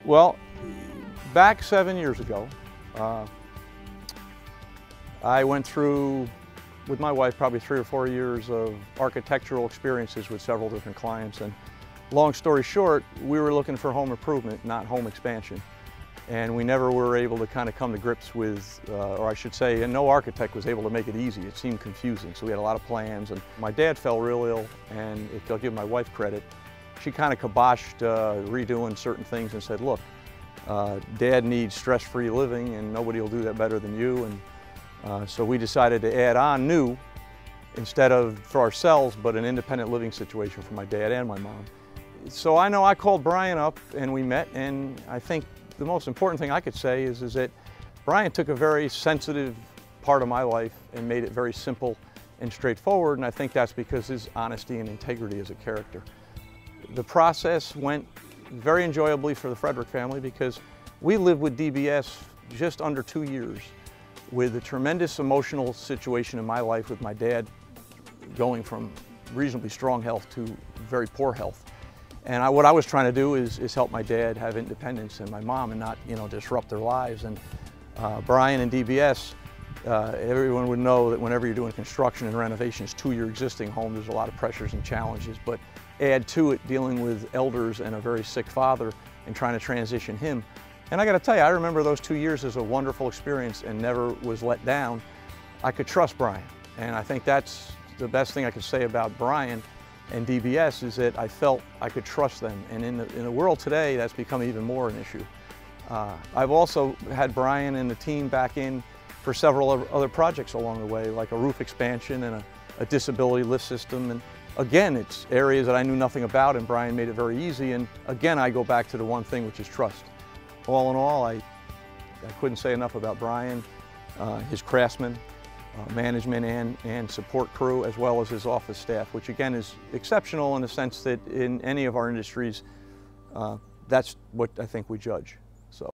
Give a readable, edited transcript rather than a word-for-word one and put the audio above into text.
Well, back 7 years ago, I went through, with my wife, probably 3 or 4 years of architectural experiences with several different clients. And long story short, we were looking for home improvement, not home expansion. And we never were able to kind of come to grips with, or I should say, and no architect was able to make it easy. It seemed confusing. So we had a lot of plans, and my dad fell real ill, and if I'll give my wife credit, she kind of kiboshed redoing certain things and said, look, Dad needs stress-free living, and nobody will do that better than you. And so we decided to add on new, instead of for ourselves, but an independent living situation for my dad and my mom. So I called Brian up and we met, and I think the most important thing I could say is that Brian took a very sensitive part of my life and made it very simple and straightforward, and I think that's because his honesty and integrity as a character. The process went very enjoyably for the Frederick family because we lived with DBS just under 2 years with a tremendous emotional situation in my life with my dad going from reasonably strong health to very poor health. And what I was trying to do is help my dad have independence and my mom and not, disrupt their lives. And Brian and DBS, everyone would know that whenever you're doing construction and renovations to your existing home, there's a lot of pressures and challenges. But add to it dealing with elders and a very sick father and trying to transition him. And I got to tell you, I remember those 2 years as a wonderful experience and never was let down. I could trust Brian. And I think that's the best thing I could say about Brian and DBS is that I felt I could trust them. And in the world today, that's become even more an issue. I've also had Brian and the team back in for several other projects along the way, like a roof expansion and a disability lift system. And again, it's areas that I knew nothing about, and Brian made it very easy. And again, I go back to the one thing, which is trust. All in all, I couldn't say enough about Brian, his craftsmen, management and support crew, as well as his office staff, which again is exceptional in the sense that in any of our industries, that's what I think we judge.